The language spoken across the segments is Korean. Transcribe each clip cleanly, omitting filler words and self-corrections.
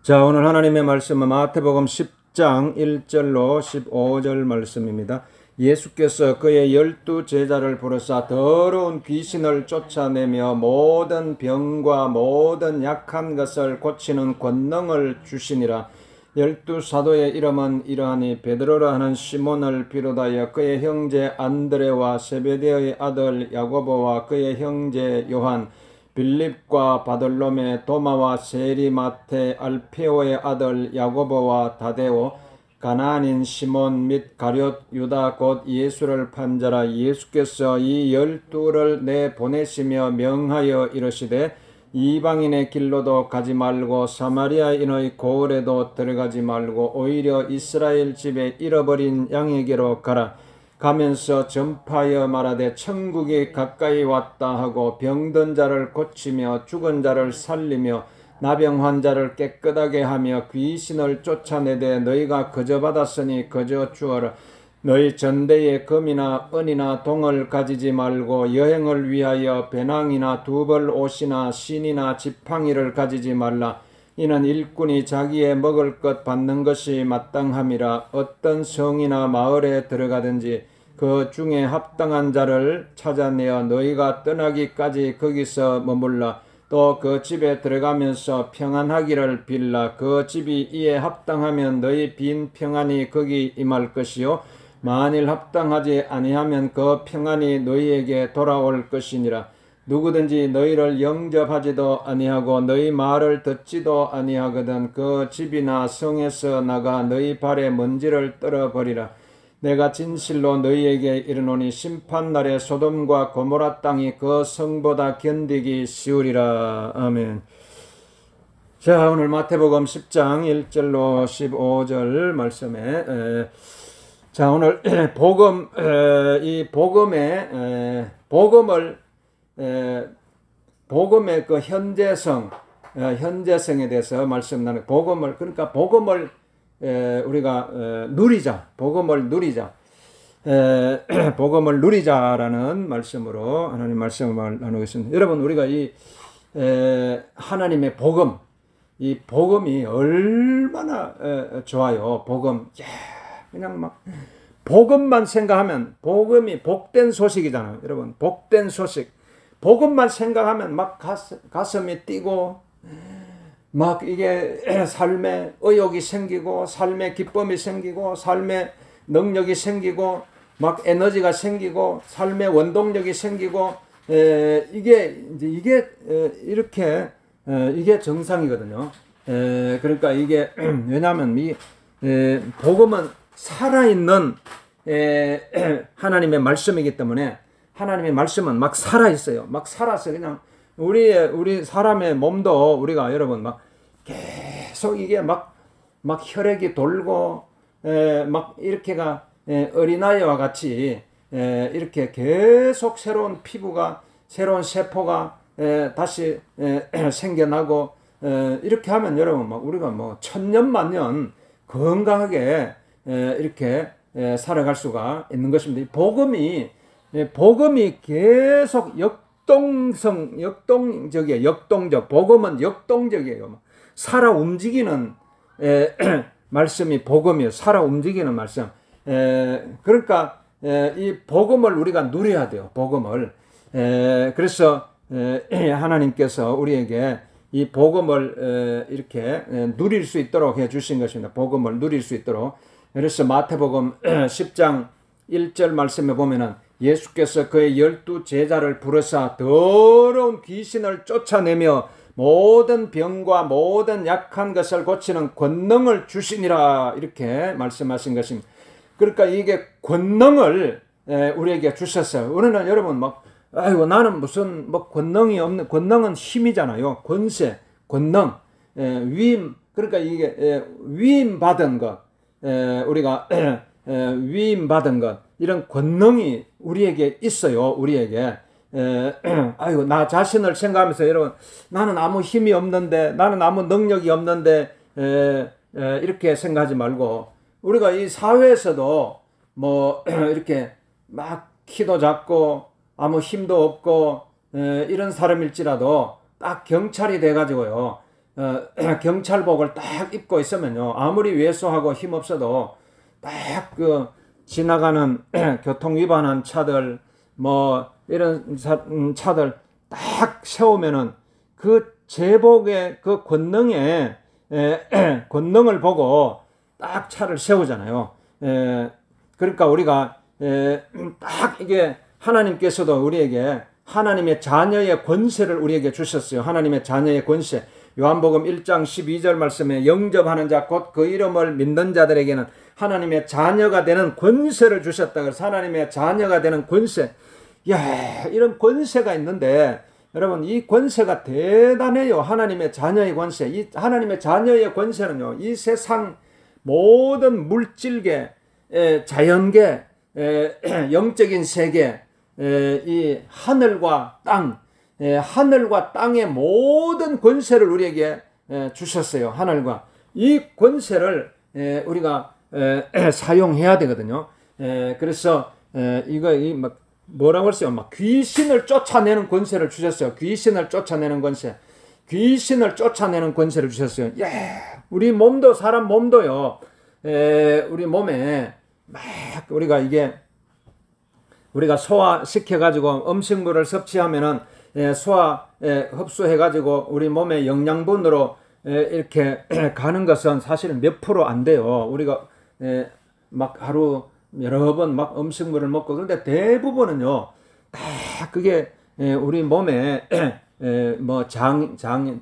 자, 오늘 하나님의 말씀은 마태복음 10장 1절로 15절 말씀입니다. 예수께서 그의 12제자를 부르사 더러운 귀신을 쫓아내며 모든 병과 모든 약한 것을 고치는 권능을 주시니라. 12사도의 이름은 이러하니 베드로라 하는 시몬을 비롯하여 그의 형제 안드레와 세베대의 아들 야고보와 그의 형제 요한, 빌립과 바돌로메, 도마와 세리, 마테, 알페오의 아들 야고보와 다데오, 가나안인 시몬 및 가룟 유다 곧 예수를 판 자라. 예수께서 이 12를 내보내시며 명하여 이르시되 이방인의 길로도 가지 말고 사마리아인의 고을에도 들어가지 말고 오히려 이스라엘 집에 잃어버린 양에게로 가라. 가면서 전파하여 말하되 천국이 가까이 왔다 하고 병든 자를 고치며 죽은 자를 살리며 나병 환자를 깨끗하게 하며 귀신을 쫓아내되 너희가 거저 받았으니 거저 주어라. 너희 전대에 금이나 은이나 동을 가지지 말고 여행을 위하여 배낭이나 두벌 옷이나 신이나 지팡이를 가지지 말라. 이는 일꾼이 자기의 먹을 것 받는 것이 마땅함이라. 어떤 성이나 마을에 들어가든지 그 중에 합당한 자를 찾아내어 너희가 떠나기까지 거기서 머물라. 또 그 집에 들어가면서 평안하기를 빌라. 그 집이 이에 합당하면 너희 빈 평안이 거기 임할 것이요 만일 합당하지 아니하면 그 평안이 너희에게 돌아올 것이니라. 누구든지 너희를 영접하지도 아니하고 너희 말을 듣지도 아니하거든 그 집이나 성에서 나가 너희 발에 먼지를 떨어버리라. 내가 진실로 너희에게 이르노니 심판날에 소돔과 고모라 땅이 그 성보다 견디기 쉬우리라. 아멘. 자, 오늘 마태복음 10장 1절로 15절 말씀에 자, 오늘 복음, 이 복음의 그 현재성에 대해서 말씀 나누는 그러니까 복음을 우리가 누리자, 복음을 누리자라는 말씀으로 하나님 말씀을 나누겠습니다. 여러분, 우리가 이 하나님의 복음, 이 복음이 얼마나 좋아요. 복음, 그냥 막 복음만 생각하면 복음이 복된 소식이잖아요. 여러분, 복된 소식, 복음만 생각하면 막 가슴이 뛰고 막 이게 삶의 의욕이 생기고 삶의 기쁨이 생기고 삶의 능력이 생기고 막 에너지가 생기고 삶의 원동력이 생기고 이게 이렇게 이게 정상이거든요. 그러니까 이게 왜냐하면 이 복음은 살아있는 하나님의 말씀이기 때문에 하나님의 말씀은 막 살아있어요. 막 살아서 그냥 우리 사람의 몸도 우리가 여러분 막 계속 이게 막 혈액이 돌고 막 이렇게가 어린아이와 같이 이렇게 계속 새로운 피부가 새로운 세포가 다시 생겨나고 이렇게 하면 여러분 막 우리가 뭐 천년만년 건강하게 이렇게 살아갈 수가 있는 것입니다. 복음이 계속 역동적. 복음은 역동적이에요. 살아 움직이는 말씀이 복음이에요. 살아 움직이는 말씀. 그러니까 이 복음을 우리가 누려야 돼요. 복음을. 그래서 하나님께서 우리에게 이 복음을 이렇게 누릴 수 있도록 해 주신 것입니다. 복음을 누릴 수 있도록. 그래서 마태복음 10장 1절 말씀에 보면은 예수께서 그의 12제자를 부르사 더러운 귀신을 쫓아내며 모든 병과 모든 약한 것을 고치는 권능을 주시니라. 이렇게 말씀하신 것입니다. 그러니까 이게 권능을 우리에게 주셨어요. 우리는 여러분 막 아이고 나는 무슨 뭐 권능이 없는, 권능은 힘이잖아요. 권세, 권능, 위임. 그러니까 이게 위임 받은 것, 우리가 위임 받은 것, 이런 권능이 우리에게 있어요. 우리에게. 아이고 나 자신을 생각하면서 여러분 나는 아무 힘이 없는데, 나는 아무 능력이 없는데 이렇게 생각하지 말고, 우리가 이 사회에서도 뭐 이렇게 막 키도 작고 아무 힘도 없고 이런 사람일지라도 딱 경찰이 돼가지고요 경찰복을 딱 입고 있으면요, 아무리 왜소하고 힘없어도 딱 그 지나가는 교통 위반한 차들 뭐 이런 차들 딱 세우면은 그 제복의 그 권능에 권능을 보고 딱 차를 세우잖아요. 그러니까 우리가 딱 이게 하나님께서도 우리에게 하나님의 자녀의 권세를 우리에게 주셨어요. 하나님의 자녀의 권세. 요한복음 1장 12절 말씀에 영접하는 자 곧 그 이름을 믿는 자들에게는 하나님의 자녀가 되는 권세를 주셨다. 그래서 하나님의 자녀가 되는 권세. 야, 이런 권세가 있는데 여러분, 이 권세가 대단해요. 하나님의 자녀의 권세. 이 하나님의 자녀의 권세는요, 이 세상 모든 물질계, 자연계, 영적인 세계, 이 하늘과 땅, 하늘과 땅의 모든 권세를 우리에게 주셨어요. 하늘과 이 권세를 우리가 사용해야 되거든요. 그래서 이거 막 뭐라고 했어요? 막 귀신을 쫓아내는 권세를 주셨어요. 귀신을 쫓아내는 권세, 귀신을 쫓아내는 권세를 주셨어요. 예, 우리 몸도 사람 몸도요. 우리 몸에 막 우리가 소화시켜 가지고 음식물을 섭취하면은 소화 흡수해 가지고 우리 몸의 영양분으로 이렇게 가는 것은 사실 몇 프로 안 돼요. 우리가 막 하루 여러 번 막 음식물을 먹고, 그런데 대부분은요 다 그게 우리 몸에 뭐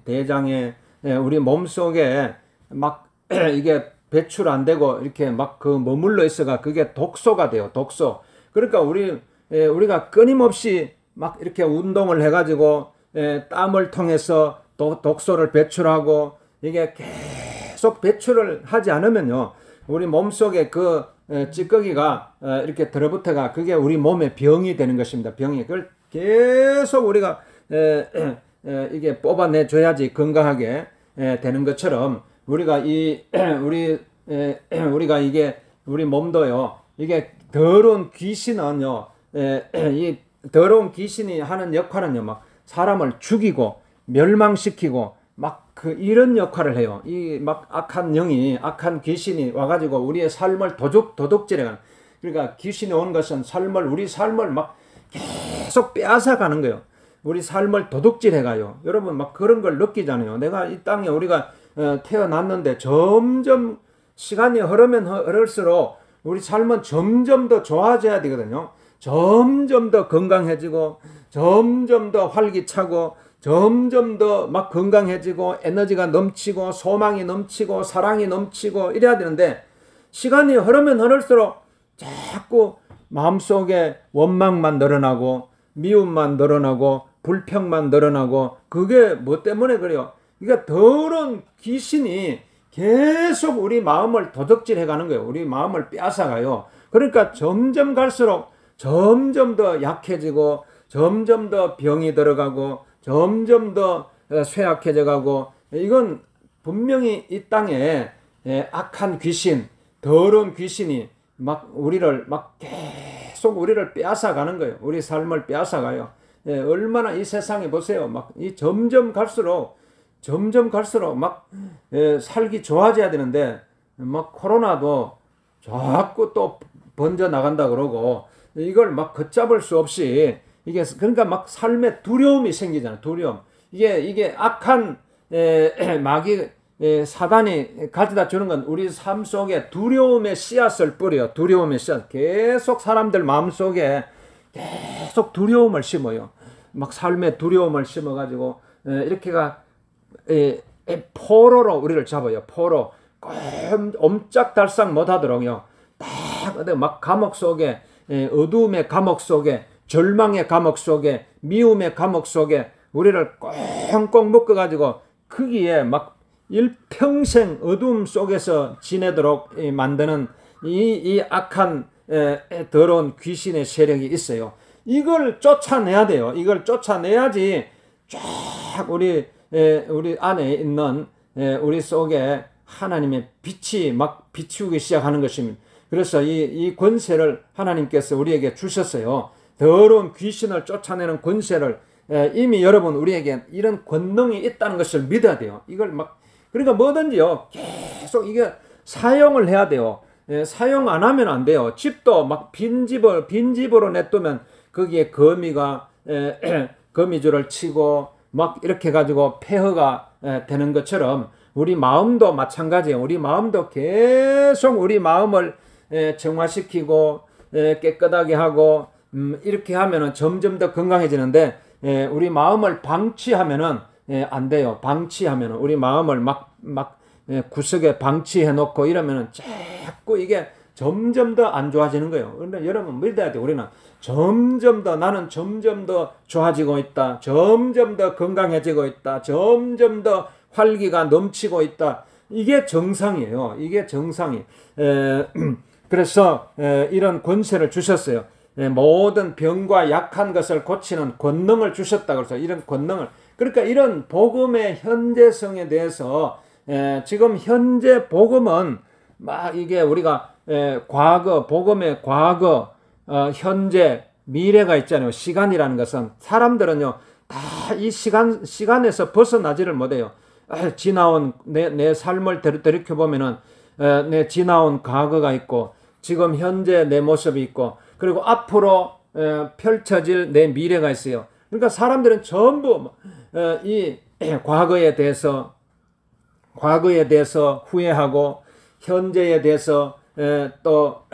대장에 우리 몸 속에 막 이게 배출 안 되고 이렇게 막 그 머물러 있어가 그게 독소가 돼요. 독소. 그러니까 우리가 끊임없이 막 이렇게 운동을 해가지고 땀을 통해서 독소를 배출하고 이게 계속 배출을 하지 않으면요, 우리 몸 속에 그 찌꺼기가 이렇게 들어붙어가 그게 우리 몸의 병이 되는 것입니다. 병이. 그걸 계속 우리가 이게 뽑아내 줘야지 건강하게 되는 것처럼 우리가 우리가 이게 우리 몸도요, 이게 더러운 귀신은요, 이 더러운 귀신이 하는 역할은요, 막 사람을 죽이고 멸망시키고 막 이런 역할을 해요. 이 막 악한 영이, 악한 귀신이 와가지고 우리의 삶을 도둑질해가는. 그러니까 귀신이 온 것은 우리 삶을 막 계속 빼앗아가는 거예요. 우리 삶을 도둑질해가요. 여러분 막 그런 걸 느끼잖아요. 내가 이 땅에 우리가 태어났는데 점점 시간이 흐르면 흐를수록 우리 삶은 점점 더 좋아져야 되거든요. 점점 더 건강해지고, 점점 더 활기차고, 점점 더 막 건강해지고, 에너지가 넘치고, 소망이 넘치고, 사랑이 넘치고 이래야 되는데, 시간이 흐르면 흐를수록 자꾸 마음속에 원망만 늘어나고, 미움만 늘어나고, 불평만 늘어나고, 그게 뭐 때문에 그래요? 그러니까 더러운 귀신이 계속 우리 마음을 도둑질해 가는 거예요. 우리 마음을 빼앗아가요. 그러니까 점점 갈수록 점점 더 약해지고, 점점 더 병이 들어가고, 점점 더 쇠약해져 가고, 이건 분명히 이 땅에 악한 귀신, 더러운 귀신이 막 우리를 막 계속 우리를 빼앗아가는 거예요. 우리 삶을 빼앗아가요. 얼마나 이 세상에 보세요. 막 이 점점 갈수록 막 살기 좋아져야 되는데, 막 코로나도 자꾸 또 번져 나간다 그러고, 이걸 막 걷잡을 수 없이 이게 그러니까 막 삶에 두려움이 생기잖아요. 두려움. 이게 악한 마귀 사단이 가져다 주는 건 우리 삶 속에 두려움의 씨앗을 뿌려요. 두려움의 씨앗. 계속 사람들 마음 속에 계속 두려움을 심어요. 막 삶에 두려움을 심어가지고 이렇게가 포로로 우리를 잡아요. 포로. 옴짝달싹 못하도록요. 딱 막 감옥 속에, 어두움의 감옥 속에, 절망의 감옥 속에, 미움의 감옥 속에 우리를 꽁꽁 묶어가지고 거기에 막 일평생 어두움 속에서 지내도록 만드는 이 악한 더러운 귀신의 세력이 있어요. 이걸 쫓아내야 돼요. 이걸 쫓아내야지 쫙 우리 안에 있는 우리 속에 하나님의 빛이 막 비추기 시작하는 것입니다. 그래서 이 권세를 하나님께서 우리에게 주셨어요. 더러운 귀신을 쫓아내는 권세를 이미 여러분 우리에게 이런 권능이 있다는 것을 믿어야 돼요. 이걸 그러니까 뭐든지요 계속 이게 사용을 해야 돼요. 사용 안 하면 안 돼요. 집도 빈 집으로 냅두면 거기에 거미줄을 치고 이렇게 가지고 폐허가 되는 것처럼 우리 마음도 마찬가지예요. 우리 마음도 계속 우리 마음을 정화시키고 깨끗하게 하고 이렇게 하면은 점점 더 건강해지는데 우리 마음을 방치하면은 안 돼요. 방치하면은 우리 마음을 구석에 방치해 놓고 이러면은 자꾸 이게 점점 더 안 좋아지는 거예요. 그런데 여러분 믿어야 돼요. 우리는 나는 점점 더 좋아지고 있다. 점점 더 건강해지고 있다. 점점 더 활기가 넘치고 있다. 이게 정상이에요. 이게 정상이. 그래서 이런 권세를 주셨어요. 모든 병과 약한 것을 고치는 권능을 주셨다고 해서 이런 권능을, 그러니까 이런 복음의 현재성에 대해서 지금 현재 복음은 이게 우리가 과거, 복음의 과거, 현재, 미래가 있잖아요. 시간이라는 것은 사람들은요 다 이 시간에서 벗어나지를 못해요. 지나온 내 삶을 돌이켜 보면은 내 지나온 과거가 있고 지금 현재 내 모습이 있고 그리고 앞으로 펼쳐질 내 미래가 있어요. 그러니까 사람들은 전부 이 과거에 대해서 후회하고 현재에 대해서 또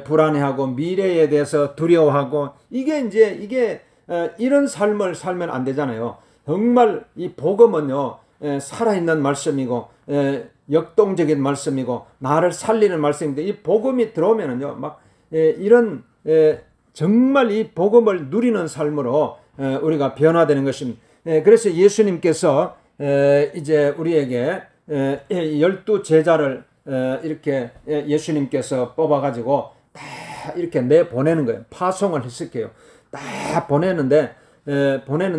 불안해하고 미래에 대해서 두려워하고 이게 이런 삶을 살면 안 되잖아요. 정말 이 복음은요 살아있는 말씀이고 역동적인 말씀이고 나를 살리는 말씀인데 이 복음이 들어오면은요 이런 정말 이 복음을 누리는 삶으로 우리가 변화되는 것입니다. 그래서 예수님께서 이제 우리에게 12 제자를 이렇게 예수님께서 뽑아가지고 다 이렇게 내보내는 거예요. 파송을 했을게요. 다 보내는데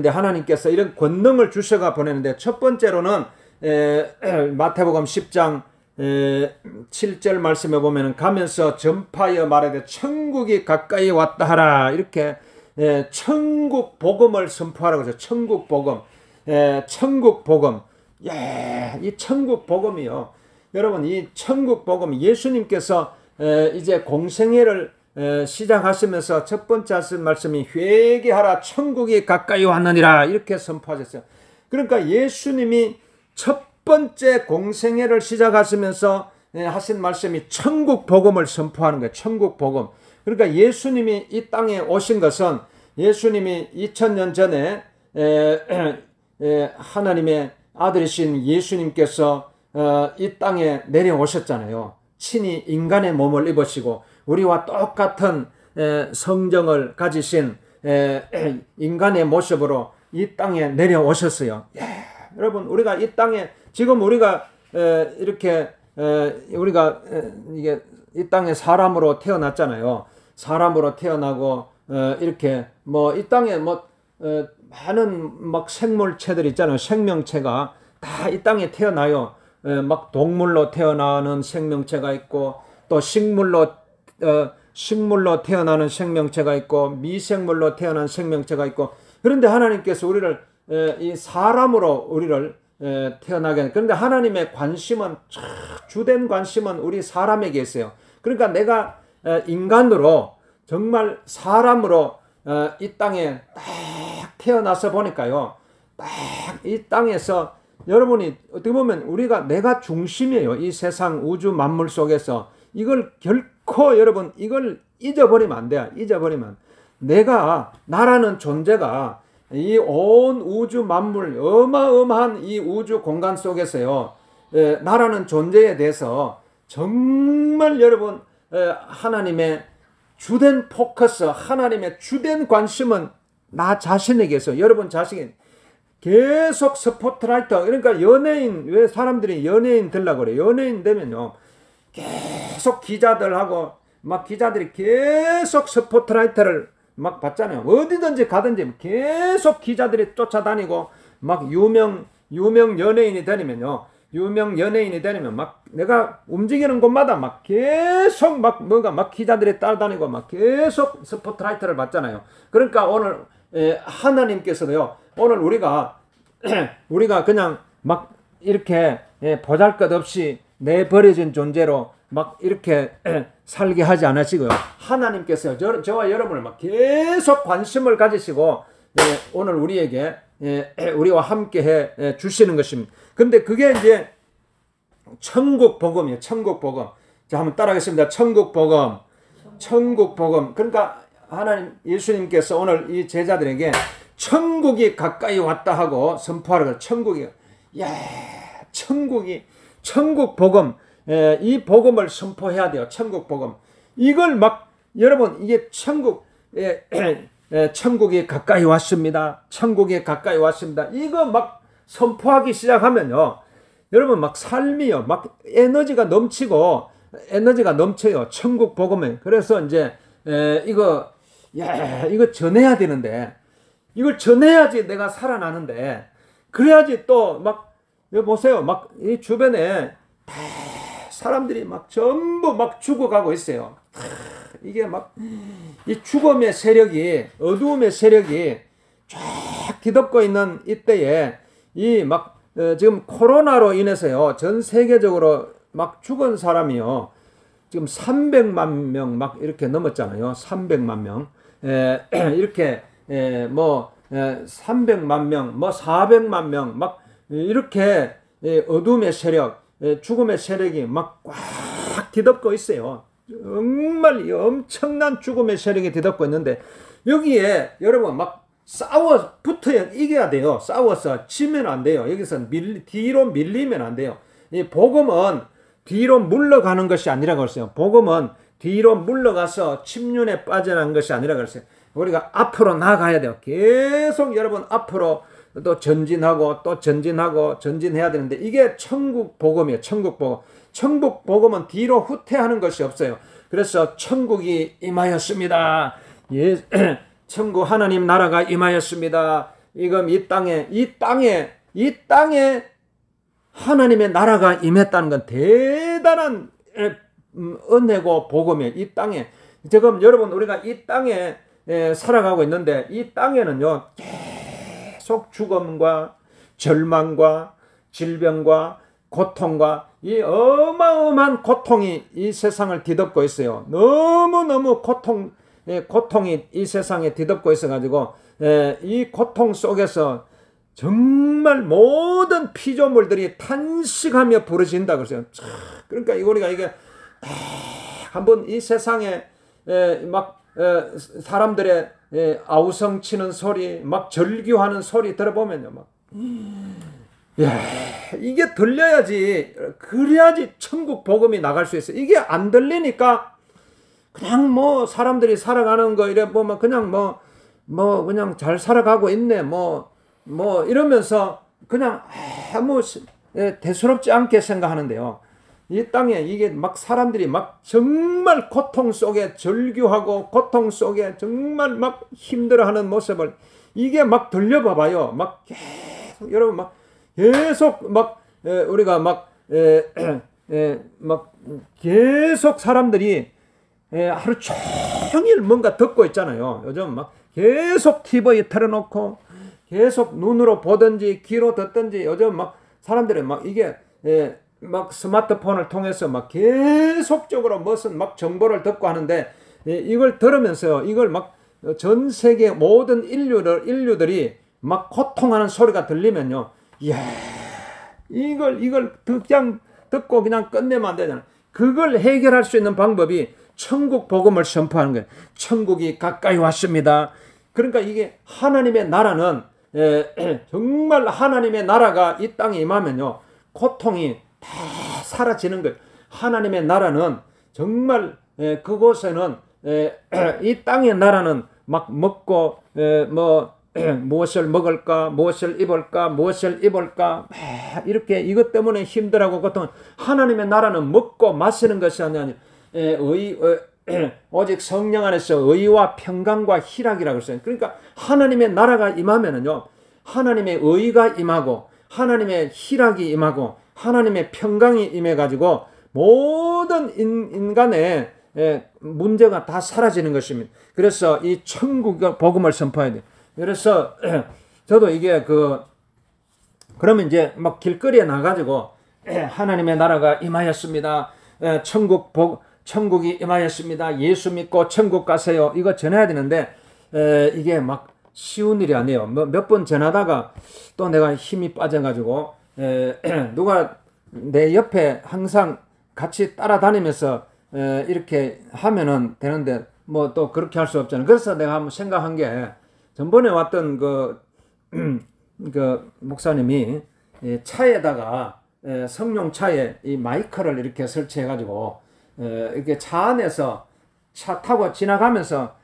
하나님께서 이런 권능을 주셔가 보내는데 첫 번째로는 마태복음 10장 7절 말씀에 보면은 가면서 전파하여 말하되 천국이 가까이 왔다 하라 이렇게 천국 복음을 선포하라고 해서 천국 복음 이 천국 복음이요 여러분 이 천국 복음 예수님께서 이제 공생애를 시작하시면서 첫 번째 하신 말씀이 회개하라 천국이 가까이 왔느니라 이렇게 선포하셨어요. 그러니까 예수님이 첫 번째 공생애를 시작하시면서 하신 말씀이 천국 복음을 선포하는 거예요. 천국 복음. 그러니까 예수님이 이 땅에 오신 것은 예수님이 2000년 전에 하나님의 아들이신 예수님께서 이 땅에 내려오셨잖아요. 친히 인간의 몸을 입으시고 우리와 똑같은 성정을 가지신 인간의 모습으로 이 땅에 내려오셨어요. 여러분 우리가 이 땅에 지금 우리가 이렇게 우리가 이게 이 땅에 사람으로 태어났잖아요. 사람으로 태어나고 이렇게 이 땅에 많은 생물체들 있잖아요. 생명체가 다 이 땅에 태어나요. 동물로 태어나는 생명체가 있고 또 식물로 태어나는 생명체가 있고 미생물로 태어난 생명체가 있고 그런데 하나님께서 우리를 이 사람으로 우리를 태어나게 그런데 하나님의 관심은 주된 관심은 우리 사람에게 있어요. 그러니까 내가 인간으로 정말 사람으로 이 땅에 딱 태어나서 보니까요 딱 이 땅에서 여러분이 어떻게 보면 내가 중심이에요. 이 세상 우주 만물 속에서 이걸 결코 여러분 이걸 잊어버리면 안 돼요. 잊어버리면 나라는 존재가 이 온 우주 만물 어마어마한 이 우주 공간 속에서요 나라는 존재에 대해서 정말 여러분 하나님의 주된 포커스 하나님의 주된 관심은 나 자신에게서 여러분 자신에게 계속 스포트라이트 그러니까 연예인 왜 사람들이 연예인 되려고 그래요. 연예인 되면요 계속 기자들하고 기자들이 계속 스포트라이트를 받잖아요. 어디든지 가든지 계속 기자들이 쫓아다니고 유명 연예인이 되면요 유명 연예인이 되면 내가 움직이는 곳마다 계속 기자들이 따라다니고 계속 스포트라이트를 받잖아요. 그러니까 오늘 하나님께서도요, 오늘 우리가 그냥 막 이렇게 보잘것없이 내버려진 존재로 막 이렇게 살게 하지 않으시고요. 하나님께서 저와 여러분을 막 계속 관심을 가지시고 오늘 우리에게 우리와 함께 해 주시는 것입니다. 근데 그게 이제 천국 복음이에요. 천국 복음. 자, 한번 따라하겠습니다. 천국 복음. 천국 복음. 그러니까 하나님 예수님께서 오늘 이 제자들에게 천국이 가까이 왔다 하고 선포하라고. 천국이, 야, 천국 복음. 이 복음을 선포해야 돼요. 천국 복음. 이걸 막 여러분, 이게 천국이 가까이 왔습니다. 천국이 가까이 왔습니다. 이거 막 선포하기 시작하면요, 여러분 막 삶이요, 막 에너지가 넘치고 에너지가 넘쳐요. 천국 복음에. 그래서 이제 이거 전해야 되는데, 이걸 전해야지 내가 살아나는데, 그래야지 또 막 보세요, 막 이 주변에 다 사람들이 막 전부 막 죽어가고 있어요. 이게 막 이 죽음의 세력이, 어두움의 세력이 쫙 뒤덮고 있는 이때에 이 막 지금 코로나로 인해서요, 전 세계적으로 막 죽은 사람이요, 지금 300만 명 막 이렇게 넘었잖아요. 300만 명. 이렇게 300만 명, 400만 명 막 이렇게 어둠의 세력, 죽음의 세력이 막 꽉 뒤덮고 있어요. 정말 엄청난 죽음의 세력이 뒤덮고 있는데, 여기에 여러분 막 붙어야 이겨야 돼요. 싸워서 지면 안 돼요. 여기서 뒤로 밀리면 안 돼요. 이 복음은 뒤로 물러가는 것이 아니라고 그랬어요. 복음은 뒤로 물러가서 침륜에 빠져나간 것이 아니라고 그랬어요. 우리가 앞으로 나가야 돼요. 계속 여러분 앞으로 또 전진하고 또 전진해야 되는데, 이게 천국 복음이에요. 천국 복음. 천국 복음은 뒤로 후퇴하는 것이 없어요. 그래서 천국이 임하였습니다. 천국 하나님 나라가 임하였습니다. 이건 이 땅에 하나님의 나라가 임했다는 건 대단한 은혜고 복음이에요. 이 땅에. 지금 여러분 우리가 이 땅에 살아가고 있는데, 이 땅에는요, 계속 죽음과 절망과 질병과 고통과 이 어마어마한 고통이 이 세상을 뒤덮고 있어요. 너무너무 고통이 이 세상에 뒤덮고 있어가지고, 이 고통 속에서 정말 모든 피조물들이 탄식하며 부르짖는다 그랬어요. 그러니까 우리가 이게 한번 이 세상에 막 사람들의 아우성치는 소리, 막 절규하는 소리 들어보면요, 막 이게 들려야지, 그래야지 천국 복음이 나갈 수 있어요. 이게 안 들리니까 그냥 뭐 사람들이 살아가는 거 이래 보면 그냥 그냥 잘 살아가고 있네 이러면서 그냥 아무 대수롭지 않게 생각하는데요. 이 땅에 이게 막 사람들이 막 정말 고통 속에 절규하고 고통 속에 정말 막 힘들어하는 모습을 이게 막 들려봐봐요. 막 계속 여러분 막 계속 막 우리가 막 계속 사람들이 하루 종일 뭔가 듣고 있잖아요. 요즘 막 계속 TV 틀어놓고 계속 눈으로 보든지 귀로 듣든지, 요즘 막 사람들이 막 이게 막 스마트폰을 통해서 막 계속적으로 무슨 막 정보를 듣고 하는데, 이걸 들으면서요, 이걸 막 전 세계 모든 인류들이 막 고통하는 소리가 들리면요, 이야, 이걸 그냥 듣고 그냥 끝내면 안 되잖아요. 그걸 해결할 수 있는 방법이 천국 복음을 선포하는 거예요. 천국이 가까이 왔습니다. 그러니까 이게 하나님의 나라는 정말 하나님의 나라가 이 땅에 임하면요, 고통이 다 사라지는 거예요. 하나님의 나라는 정말 그곳에는 이 땅의 나라는 막 먹고 무엇을 먹을까, 무엇을 입을까 이렇게 이것 때문에 힘들어하고 고통. 하나님의 나라는 먹고 마시는 것이 아니라 오직 성령 안에서 의와 평강과 희락이라고 했어요. 그러니까 하나님의 나라가 임하면은요, 하나님의 의가 임하고 하나님의 희락이 임하고 하나님의 평강이 임해가지고 모든 인간의 문제가 다 사라지는 것입니다. 그래서 이 천국 복음을 선포해야 돼요. 그래서 저도 이게 그러면 이제 막 길거리에 나가지고 하나님의 나라가 임하였습니다. 천국이 임하였습니다. 예수 믿고 천국 가세요. 이거 전해야 되는데 이게 막 쉬운 일이 아니에요. 몇 번 전하다가 또 내가 힘이 빠져가지고 누가 내 옆에 항상 같이 따라다니면서 이렇게 하면은 되는데 뭐 또 그렇게 할 수 없잖아요. 그래서 내가 한번 생각한 게 전번에 왔던 그 목사님이 차에다가 성령 차에 이 마이크를 이렇게 설치해가지고 이렇게 차 안에서 차 타고 지나가면서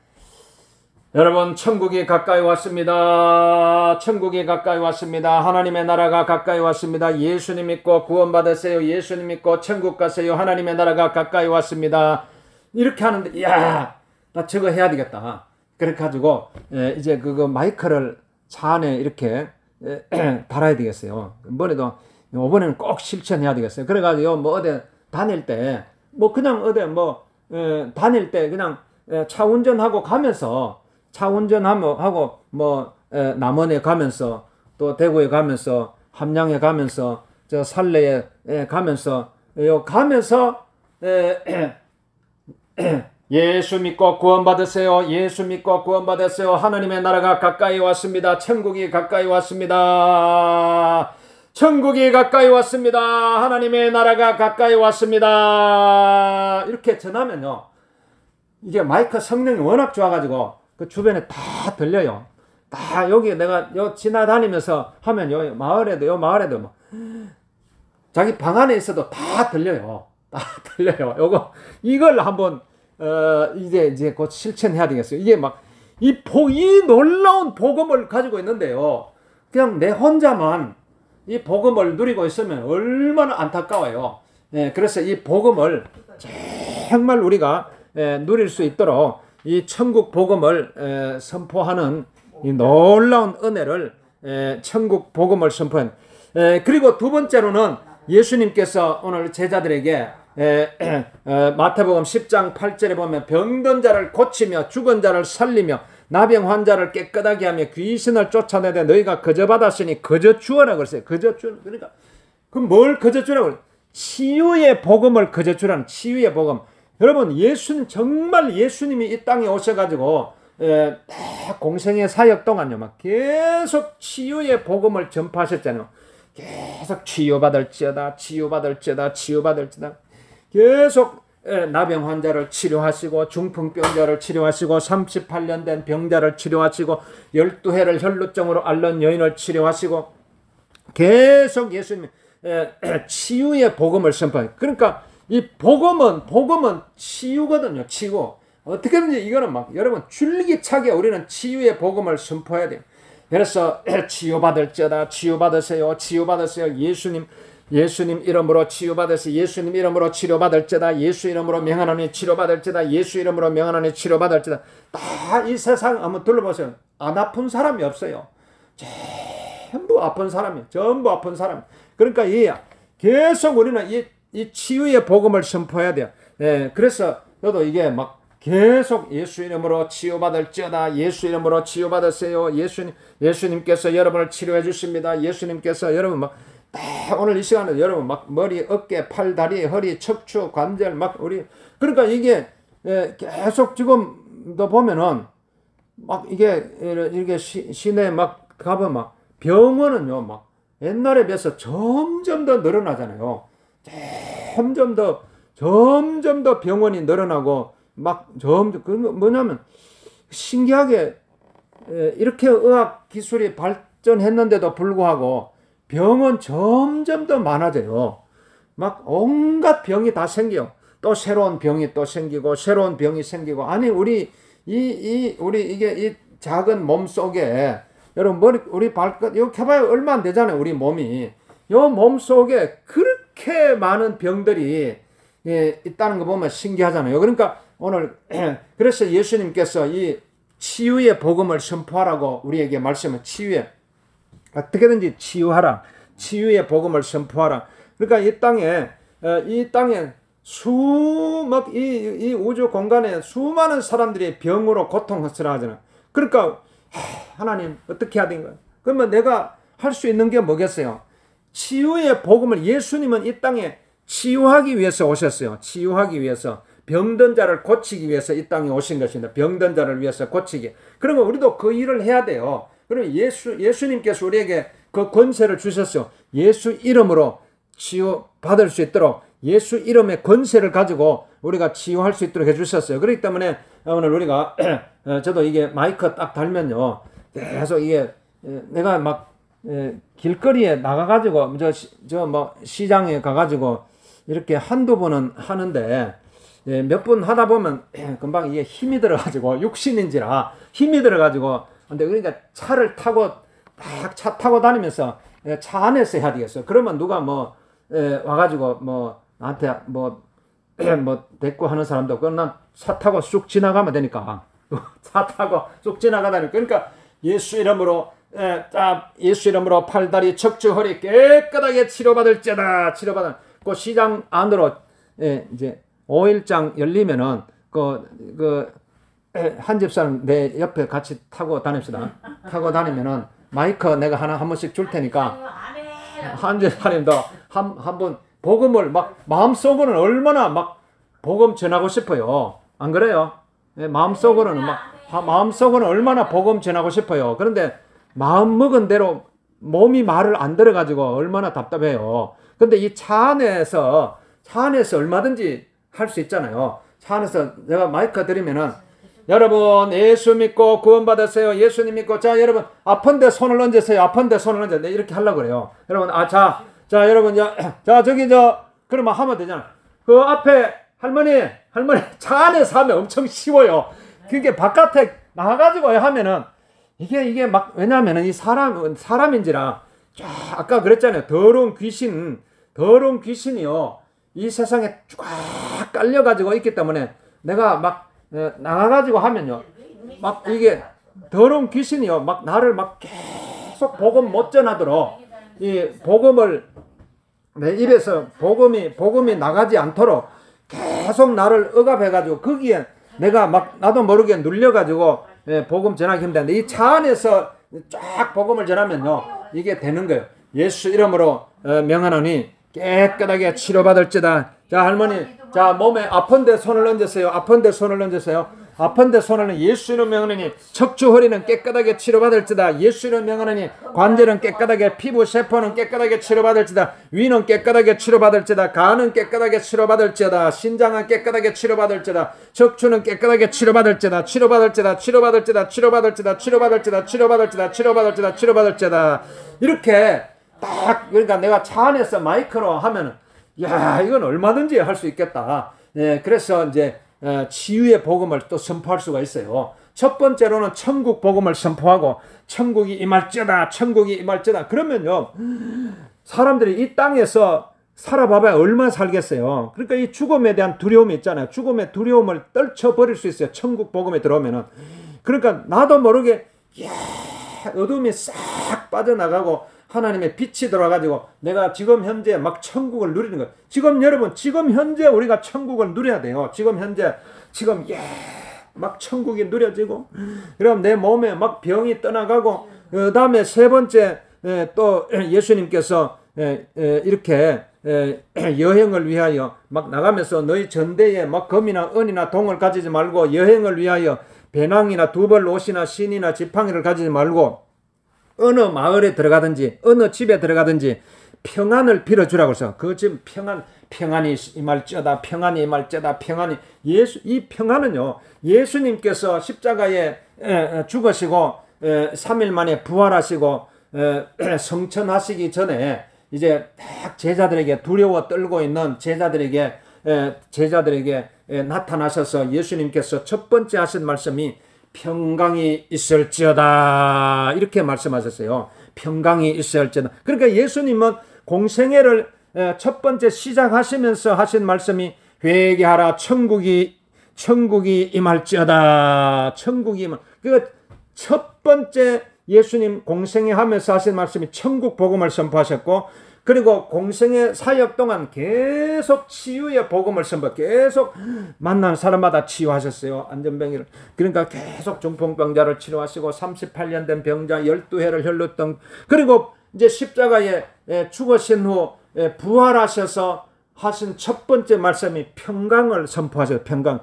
여러분 천국이 가까이 왔습니다. 천국이 가까이 왔습니다. 하나님의 나라가 가까이 왔습니다. 예수님 믿고 구원받으세요. 예수님 믿고 천국 가세요. 하나님의 나라가 가까이 왔습니다. 이렇게 하는데 이야 나 저거 해야 되겠다. 그래 가지고 이제 그거 마이크를 차 안에 이렇게 달아야 되겠어요. 이번에는 꼭 실천해야 되겠어요. 그래가지고 뭐 어디 다닐 때 뭐 그냥 어디 다닐 때 그냥 차 운전하고 가면서 하고 뭐 남원에 가면서 또 대구에 가면서 함양에 가면서 저 살레에 가면서 예수 믿고 구원받으세요. 예수 믿고 구원받으세요. 하나님의 나라가 가까이 왔습니다. 천국이 가까이 왔습니다. 천국이 가까이 왔습니다. 하나님의 나라가 가까이 왔습니다. 이렇게 전하면요. 이게 마이크 성능이 워낙 좋아가지고 그 주변에 다 들려요. 다 여기 내가 지나다니면서 하면 요 마을에도 뭐 자기 방 안에 있어도 다 들려요. 다 들려요. 이걸 한번 이제 곧 실천해야 되겠어요. 이게 막 이 놀라운 복음을 가지고 있는데요. 그냥 내 혼자만 이 복음을 누리고 있으면 얼마나 안타까워요. 그래서 이 복음을 정말 우리가 누릴 수 있도록 이 천국 복음을 선포하는 이 놀라운 은혜를 천국 복음을 선포한 그리고 두 번째로는 예수님께서 오늘 제자들에게 마태복음 10장 8절에 보면 병든 자를 고치며 죽은 자를 살리며 나병 환자를 깨끗하게 하며 귀신을 쫓아내되 너희가 거저 받았으니 거저 주어라 그랬어요. 거저 주 그러니까 그럼 뭘 거저 주라고 그래요? 치유의 복음을 거저 주라는 치유의 복음. 여러분 정말 예수님이 이 땅에 오셔가지고 공생의 사역 동안요 막 계속 치유의 복음을 전파하셨잖아요. 계속 치유받을지어다 계속 나병 환자를 치료하시고 중풍병자를 치료하시고 38년 된 병자를 치료하시고 12해를 혈루증으로 앓는 여인을 치료하시고 계속 예수님이 치유의 복음을 선포해요. 그러니까 이 복음은 치유거든요. 치유. 어떻게든지 이거는 막 여러분 줄기차게 우리는 치유의 복음을 선포해야 돼요. 그래서 치유받을지어다 치유받으세요. 예수님 이름으로 치유받으세요. 예수님 이름으로 치료받을지어다. 예수 이름으로 명하노니 치료받을지어다. 예수 이름으로 명하노니 치료받을지어다. 다 이 세상 한번 둘러보세요. 안 아픈 사람이 없어요. 전부 아픈 사람이에요. 그러니까 계속 우리는 이 치유의 복음을 선포해야 돼요. 그래서 저도 이게 막 계속 예수 이름으로 치유받을지어다. 예수 이름으로 치유받으세요. 예수님께서 여러분을 치료해 주십니다. 예수님께서 여러분 오늘 이 시간에 여러분 머리, 어깨, 팔, 다리, 허리, 척추, 관절 그러니까 이게 계속 지금도 보면은 이게 시내에 가보면 병원은요 옛날에 비해서 점점 더 늘어나잖아요. 점점 더 병원이 늘어나고 뭐냐면 신기하게 이렇게 의학 기술이 발전했는데도 불구하고 병은 점점 더 많아져요. 온갖 병이 다 생겨요. 또 새로운 병이 또 생기고 새로운 병이 생기고 아니 우리 이 작은 몸 속에 여러분 우리 발끝 이렇게 해봐요 얼마 안 되잖아요. 우리 몸이 요 몸 속에 그렇게 많은 병들이 있다는 거 보면 신기하잖아요. 그러니까 오늘 그래서 예수님께서 이 치유의 복음을 선포하라고 우리에게 말씀을 어떻게든지 치유하라. 치유의 복음을 선포하라. 그러니까 이 땅에 이 우주 공간에 수많은 사람들이 병으로 고통스러워하잖아요. 그러니까 하나님 어떻게 해야 되는 거예요? 그러면 내가 할 수 있는 게 뭐겠어요? 치유의 복음을, 예수님은 이 땅에 치유하기 위해서 오셨어요. 치유하기 위해서, 병든 자를 고치기 위해서 이 땅에 오신 것입니다. 병든 자를 위해서 고치기. 그러면 우리도 그 일을 해야 돼요. 그러면 예수님께서 우리에게 그 권세를 주셨어요. 예수 이름으로 치유 받을 수 있도록 예수 이름의 권세를 가지고 우리가 치유할 수 있도록 해주셨어요. 그렇기 때문에 오늘 우리가 저도 이게 마이크 딱 달면요, 계속 이게 내가 막 길거리에 나가가지고 저 뭐 시장에 가가지고 이렇게 한두 번은 하는데 몇 번 하다 보면 금방 이게 힘이 들어가지고, 육신인지라 힘이 들어가지고, 근데 그러니까 차를 타고 딱 차 타고 다니면서 차 안에서 해야 되겠어. 그러면 누가 뭐 와가지고 뭐 나한테 뭐 대꾸 하는 사람도 없고, 난 차 타고 쑥 지나가면 되니까 차 타고 쑥 지나가다니까. 그러니까 예수 이름으로 예수 이름으로 팔다리 척추 허리 깨끗하게 치료받을지어다. 치료받은 그 시장 안으로 이제 5일장 열리면은 한 집사람 내 옆에 같이 타고 다닙시다. 타고 다니면은 마이크 내가 한 번씩 줄 테니까 한 집사님도 한번 복음을 막 마음속으로는 얼마나 막 복음 전하고 싶어요. 안 그래요? 마음속으로는 마음속으로는 얼마나 복음 전하고 싶어요. 그런데 마음 먹은 대로 몸이 말을 안 들어가지고 얼마나 답답해요. 근데 이 차 안에서 얼마든지 할 수 있잖아요. 차 안에서 내가 마이크 드리면은, 여러분 예수 믿고 구원받았어요. 예수님 믿고, 자 여러분 아픈데 손을 얹으세요. 아픈데 손을 얹으세요. 네, 이렇게 하려고 그래요. 여러분 자 여러분 자 저기 그러면 하면 되잖아. 그 앞에 할머니 차 안에서 하면 엄청 쉬워요. 그게 바깥에 나가가지고 하면은 이게 막, 왜냐면은 이 사람인지라 아까 그랬잖아요. 더러운 귀신이요, 이 세상에 쫙 깔려가지고 있기 때문에 내가 막 나가가지고 하면요, 막 이게 더러운 귀신이요, 막 나를 막 계속 복음 못 전하도록, 이 복음을 내 입에서 복음이 나가지 않도록 계속 나를 억압해가지고 거기에 내가 막 나도 모르게 눌려가지고 복음 전하기 힘든데, 이 차 안에서 쫙 복음을 전하면요 이게 되는 거예요. 예수 이름으로 명하노니 깨끗하게 치료받을지다. 자 할머니, 자 몸에 아픈데 손을 얹으세요. 아픈데 손을 얹으세요. 아픈데 손을 예수 이름 명하노니 척추 허리는 깨끗하게 치료받을지다. 예수 이름 명하노니 관절은 깨끗하게, 피부 세포는 깨끗하게 치료받을지다. 위는 깨끗하게 치료받을지다. 간은 깨끗하게 치료받을지다. 신장은 깨끗하게 치료받을지다. 척추는 깨끗하게 치료받을지다. 치료받을지다. 치료받을지다. 치료받을지다. 치료받을지다. 치료받을지다. 치료받을지다. 치료받을지다. 이렇게 딱, 그러니까 내가 차 안에서 마이크로 하면은, 야 이건 얼마든지 할 수 있겠다. 그래서 이제 치유의 복음을 또 선포할 수가 있어요. 첫 번째로는 천국 복음을 선포하고, 천국이 임할지어다. 천국이 임할지어다. 그러면요 사람들이 이 땅에서 살아봐봐야 얼마나 살겠어요. 그러니까 이 죽음에 대한 두려움이 있잖아요. 죽음의 두려움을 떨쳐버릴 수 있어요, 천국 복음에 들어오면은. 그러니까 나도 모르게 어둠이 싹 빠져나가고 하나님의 빛이 들어와가지고 내가 지금 현재 막 천국을 누리는 거예요. 지금 현재 우리가 천국을 누려야 돼요. 지금 막 천국이 누려지고, 그럼 내 몸에 막 병이 떠나가고, 그 다음에 세 번째 또 예수님께서 이렇게 여행을 위하여 막 나가면서 너희 전대에 막 금이나 은이나 동을 가지지 말고 여행을 위하여 배낭이나 두벌 옷이나 신이나 지팡이를 가지지 말고 어느 마을에 들어가든지 어느 집에 들어가든지 평안을 빌어주라고 해서, 그 지금 평안이 임할지어다. 평안이 임할지어다. 평안이, 이 평안은요 예수님께서 십자가에 죽으시고 3일 만에 부활하시고 성천하시기 전에 이제 딱 제자들에게, 두려워 떨고 있는 제자들에게 나타나셔서 예수님께서 첫 번째 하신 말씀이 평강이 있을지어다, 이렇게 말씀하셨어요. 평강이 있을지어다. 그러니까 예수님은 공생애를 첫 번째 시작하시면서 하신 말씀이 회개하라, 천국이 임할지어다. 천국이 임할. 그 첫 번째 예수님 공생애 하면서 하신 말씀이 천국 복음을 선포하셨고, 그리고 공생의 사역 동안 계속 치유의 복음을 선포, 계속 만난 사람마다 치유하셨어요. 안전병이를. 그러니까 계속 중풍병자를 치료하시고 38년 된 병자 12회를 흘렀던, 그리고 이제 십자가에 죽으신 후 부활하셔서 하신 첫 번째 말씀이 평강을 선포하셔요. 평강.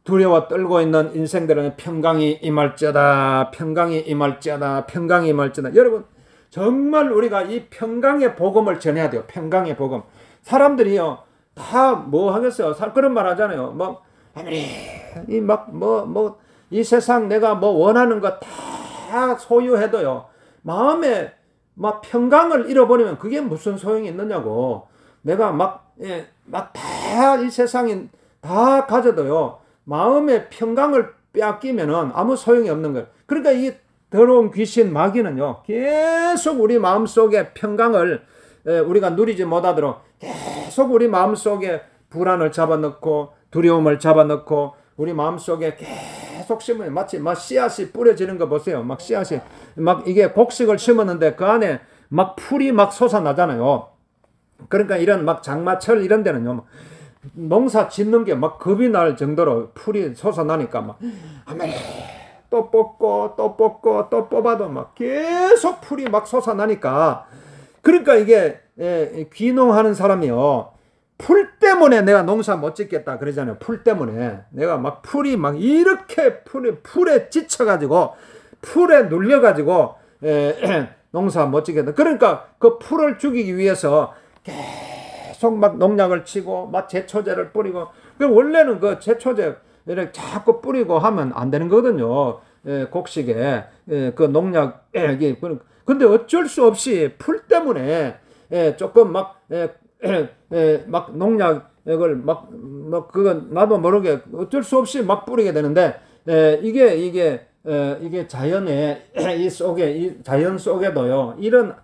두려워 떨고 있는 인생들은 평강이 임할지어다, 평강이 임할지어다, 평강이 임할지어다. 여러분, 정말 우리가 이 평강의 복음을 전해야 돼요. 평강의 복음. 사람들이요, 다 뭐 하겠어요? 그런 말 하잖아요. 뭐, 아무리, 이 세상 내가 뭐 원하는 거 다 소유해도요, 마음에 막 평강을 잃어버리면 그게 무슨 소용이 있느냐고. 내가 다 이 세상이 다 가져도요, 마음의 평강을 빼앗기면은 아무 소용이 없는 거예요. 그러니까 이 더러운 귀신 마귀는요, 계속 우리 마음속에 평강을 우리가 누리지 못하도록 계속 우리 마음속에 불안을 잡아넣고 두려움을 잡아넣고 우리 마음속에 계속 심어요. 마치 막 씨앗이 뿌려지는 거 보세요. 막 씨앗이 막 이게 곡식을 심었는데 그 안에 막 풀이 막 솟아나잖아요. 그러니까 이런 막 장마철 이런 데는요, 농사 짓는 게 막 겁이 날 정도로 풀이 솟아나니까 막 또 뽑고 또 뽑고 또 뽑아도 막 계속 풀이 막 솟아나니까, 그러니까 이게 귀농하는 사람이요, 풀 때문에 내가 농사 못 짓겠다 그러잖아요. 풀 때문에 내가 막 풀이 막 이렇게 풀에 지쳐가지고 풀에 눌려가지고 농사 못 짓겠다. 그러니까 그 풀을 죽이기 위해서 계속 막 농약을 치고 막 제초제를 뿌리고, 원래는 그 제초제를 자꾸 뿌리고 하면 안 되는 거거든요. 곡식에 그 농약이. 근데 어쩔 수 없이 풀 때문에 조금 막 농약을 막 그건 나도 모르게 어쩔 수 없이 막 뿌리게 되는데, 이게 자연의 이 자연 속에도요, 이런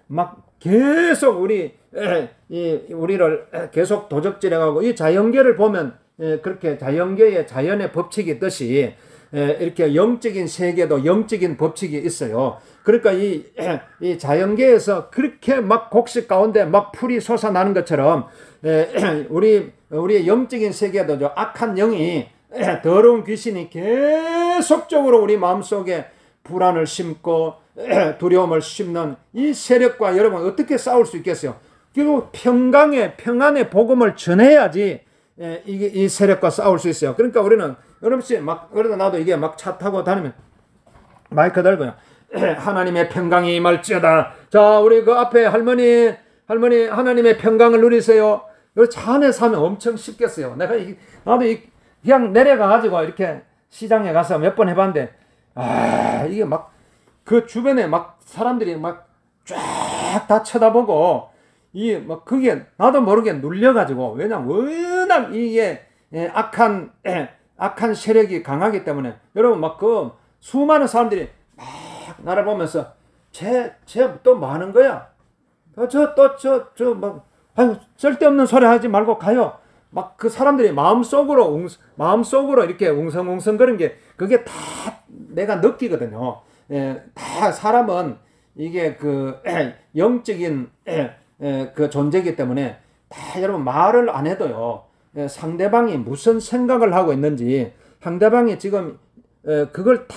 막 계속 우리를 계속 도적질해가고, 이 자연계를 보면 그렇게 자연계의 자연의 법칙이 있듯이 이렇게 영적인 세계도 영적인 법칙이 있어요. 그러니까 이 자연계에서 그렇게 막 곡식 가운데 막 풀이 솟아나는 것처럼 우리의 영적인 세계도 악한 영이, 더러운 귀신이 계속적으로 우리 마음속에 불안을 심고 두려움을 심는 이 세력과 여러분 어떻게 싸울 수 있겠어요? 결국 평안의 복음을 전해야지 이 세력과 싸울 수 있어요. 그러니까 우리는 여러분씩 그래도 나도 이게 막 차 타고 다니면 마이크 들고요, 하나님의 평강이 임할지어다. 자, 우리 그 앞에 할머니 하나님의 평강을 누리세요. 차 안에서 하면 엄청 쉽겠어요. 나도 그냥 내려가가지고 이렇게 시장에 가서 몇 번 해봤는데, 이게 막 그 주변에 막 사람들이 막 쫙 다 쳐다보고, 그게 나도 모르게 눌려가지고, 왜냐면 워낙 이게 악한 세력이 강하기 때문에, 여러분 막 그 수많은 사람들이 막 나를 보면서 쟤 또 뭐 하는 거야? 쓸데없는 소리 하지 말고 가요. 막 그 사람들이 마음속으로 이렇게 웅성웅성거리는 게, 그게 다 내가 느끼거든요. 다 사람은 이게 그 영적인 그 존재이기 때문에 다 여러분 말을 안 해도요, 상대방이 무슨 생각을 하고 있는지 상대방이 지금 그걸 다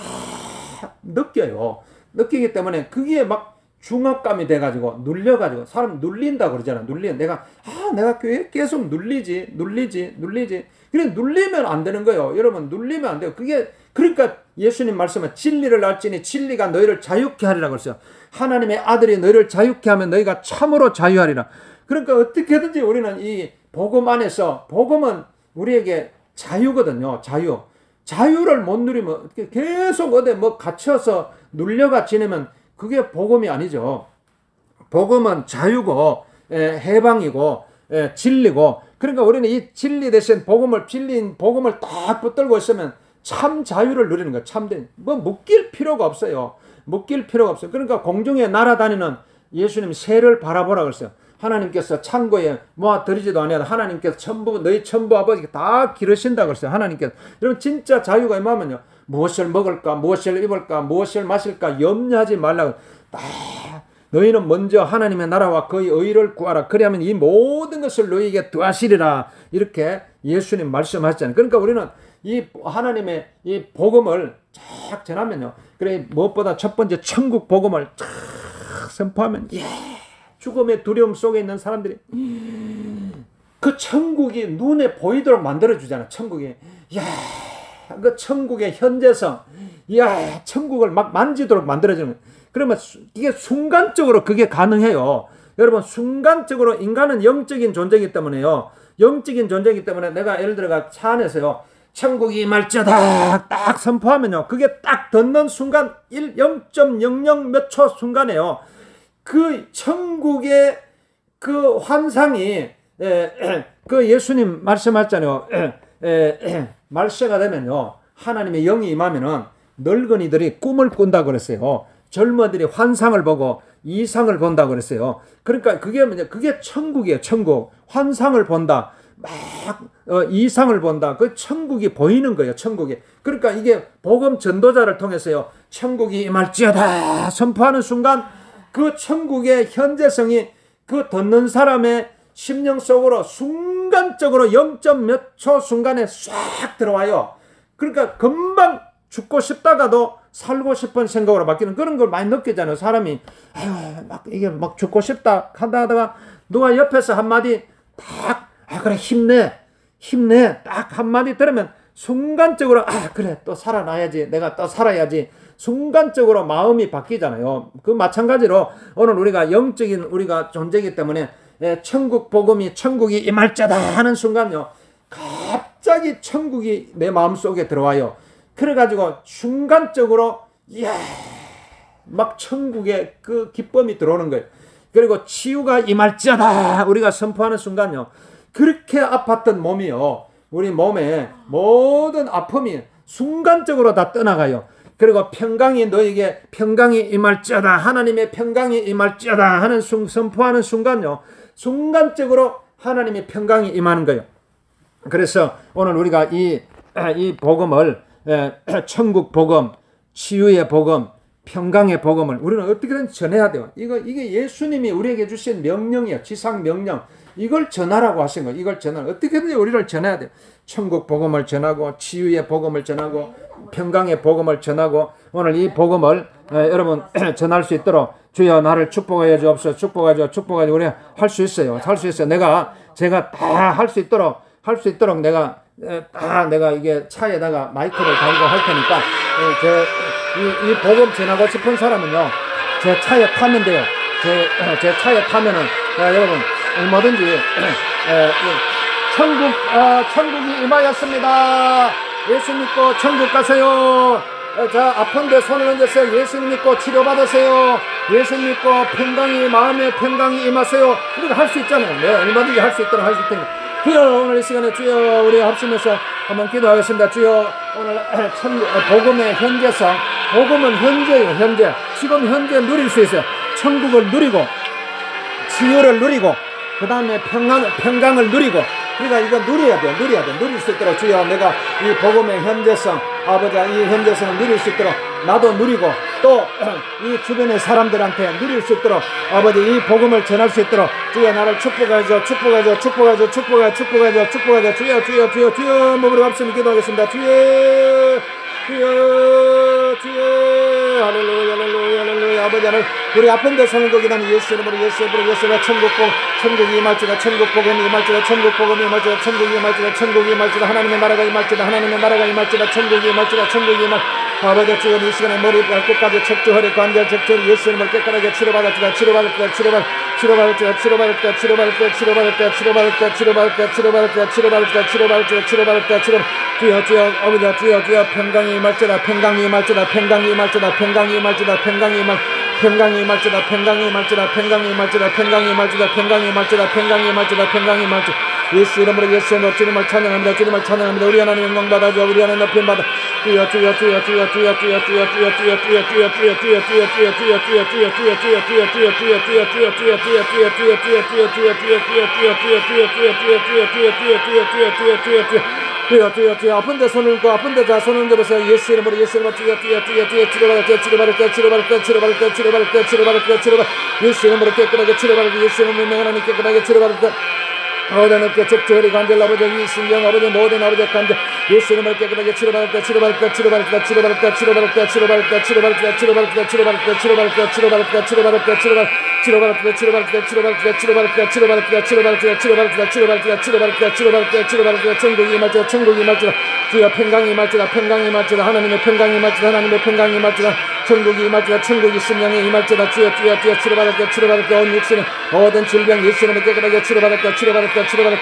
느껴요. 느끼기 때문에 그게 막 중압감이 돼가지고 눌려가지고, 사람 눌린다 그러잖아. 내가 계속 눌리지. 그래, 눌리면 안 되는 거예요. 여러분, 눌리면 안 돼요. 그러니까 예수님 말씀은 진리를 알지니 진리가 너희를 자유케 하리라 그랬어요. 하나님의 아들이 너희를 자유케 하면 너희가 참으로 자유하리라. 그러니까 어떻게든지 우리는 이 복음 안에서, 복음은 우리에게 자유거든요. 자유를 못 누리면 계속 어디 갇혀서 눌려가 지내면 그게 복음이 아니죠. 복음은 자유고 해방이고 진리고, 그러니까 우리는 이 진리 대신 진리인 복음을 딱 붙들고 있으면 참 자유를 누리는 거예요. 참된 묶일 필요가 없어요. 그러니까 공중에 날아다니는 예수님 새를 바라보라 그랬어요. 하나님께서 창고에 모아드리지도 아니하고 하나님께서 너희 전부 아버지께 다 기르신다 그랬어요. 하나님께서. 여러분, 진짜 자유가 임하면요, 무엇을 먹을까, 무엇을 입을까, 무엇을 마실까 염려하지 말라고. 너희는 먼저 하나님의 나라와 그의 의를 구하라. 그리하면 이 모든 것을 너희에게 더하시리라. 이렇게 예수님 말씀하셨잖아요. 그러니까 우리는 이 하나님의 이 복음을 쫙 전하면요. 그래 무엇보다 첫 번째 천국 복음을 쫙 선포하면 죽음의 두려움 속에 있는 사람들이 그 천국이 눈에 보이도록 만들어주잖아. 천국이. 그 천국의 현재성. 천국을 막 만지도록 만들어주는. 그러면 이게 순간적으로 그게 가능해요. 여러분, 순간적으로 인간은 영적인 존재이기 때문에요. 영적인 존재이기 때문에 내가 예를 들어가 차 안에서요. 천국이 임할지어다 딱 선포하면요. 그게 딱 듣는 순간 0.00 몇 초 순간에요. 그 천국의 그 환상이 그 예수님 말씀하셨잖아요. 말세가 되면요. 하나님의 영이 임하면은 늙은이들이 꿈을 꾼다고 그랬어요. 젊은이들이 환상을 보고 이상을 본다고 그랬어요. 그러니까 그게 뭐냐? 그게 천국이에요. 천국. 환상을 본다. 막 이상을 본다. 그 천국이 보이는 거예요. 천국이. 그러니까 이게 복음 전도자를 통해서요. 천국이 임할지어다 선포하는 순간 그 천국의 현재성이 그 듣는 사람의 심령 속으로 순간적으로 0. 몇 초 순간에 싹 들어와요. 그러니까 금방 죽고 싶다가도 살고 싶은 생각으로 바뀌는 그런 걸 많이 느끼잖아요. 사람이 막 이게 막 죽고 싶다 하다가 누가 옆에서 한마디 딱 그래 힘내 딱 한마디 들으면 순간적으로 그래 또 살아나야지 내가 또 살아야지 순간적으로 마음이 바뀌잖아요. 그 마찬가지로 오늘 우리가 영적인 우리가 존재이기 때문에 천국 복음이 천국이 임할자다 하는 순간요. 갑자기 천국이 내 마음속에 들어와요. 그래가지고 순간적으로 막 천국의 그 기쁨이 들어오는 거예요. 그리고 치유가 임할지어다 우리가 선포하는 순간요. 그렇게 아팠던 몸이요. 우리 몸에 모든 아픔이 순간적으로 다 떠나가요. 그리고 평강이 너에게 평강이 임할지어다 하나님의 평강이 임할지어다 하는 선포하는 순간요. 순간적으로 하나님의 평강이 임하는 거예요. 그래서 오늘 우리가 이 복음을 천국 복음, 치유의 복음, 평강의 복음을 우리는 어떻게든 전해야 돼요. 이게 예수님이 우리에게 주신 명령이에요. 지상 명령. 이걸 전하라고 하신 거예요. 이걸 전하라. 어떻게든 우리를 전해야 돼요. 천국 복음을 전하고 치유의 복음을 전하고 평강의 복음을 전하고 오늘 이 복음을 여러분 전할 수 있도록 주여 나를 축복하여 주옵소서. 축복하여 우리 할 수 있어요. 할 수 있어요. 제가 다 할 수 있도록 내가 이게 차에다가 마이크를 달고 할 테니까 이 복음 전하고 싶은 사람은요 제 차에 타면 돼요. 제 차에 타면은 여러분 얼마든지 천국이 임하였습니다. 예수 믿고 천국 가세요. 자 아픈데 손을 얹으세요. 예수 믿고 치료받으세요. 예수 믿고 마음의 평강이 임하세요. 이렇게 할 수 있잖아요. 네, 얼마든지 할 수 있도록 할 수 있다니. 주여 오늘 이 시간에 주여 우리 합심해서 한번 기도하겠습니다. 주여 오늘 복음의 현재성, 복음은 현재예요. 현재 지금 현재 누릴 수 있어요. 천국을 누리고 치유를 누리고 그 다음에 평강을 누리고 그러니까 이거 누려야 돼. 누릴 수 있도록 주여 내가 이 복음의 현재성 아버지 이 현재성을 누릴 수 있도록 나도 누리고 또 이 주변의 사람들한테 누릴 수 있도록 아버지 이 복음을 전할 수 있도록 주여 나를 축복하죠. 주여 몸으로 합심을 기도하겠습니다. 주여 할렐루야 아버지 하나님 우리 아픈데 손을 거기다니 예수 이름으로 천국이 임할지다 천국 복음이 임할지다 천국이 임할지다 하나님의 나라가 임할지다 천국이 임할 아버지 주여 이 시간에 머리 발끝까지 척추 허리 관절 척추 예수 이름으로 깨끗하게 치료받을지다 주여 아버지 평강이 임할지다 예수 이름으로 주님을 찬양합니다. 우리 하나님 영광 받아줘. 우리 하나님 높임 받아. 주여 주여 아픈데 손을 얹고 아픈데 자 손을 얹어보세요. 예수 이름으로 주여 치료받을 때 예수 이름으로 깨끗하게 치료받을 때 예수 이름으로 하나님 깨끗하게 치료받을 때 모든 어깨 적절히 관절 아버지 이신경 아버지 모든 아버지 관절 예수 이름으로 깨끗하게 치료받을 때 천국이 임할지다 주여 평강이 임할지다 하나님의 평강이 임할지다 천국이 임할지다 천국이 심령에 임할지다 주여 치료받을 때 온 육신의 모든 질병 예수 이름으로 깨끗하게 치료받을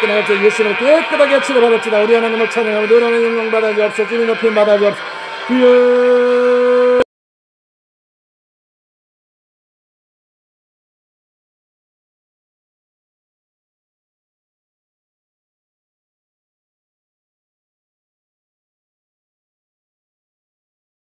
때 내가 주 예수 이름으로 깨끗하게 치료받을지다 우리 하나님을 찬양하며 너는 영광 받아 주옵소서 주님 높임 받아 주옵소서 주여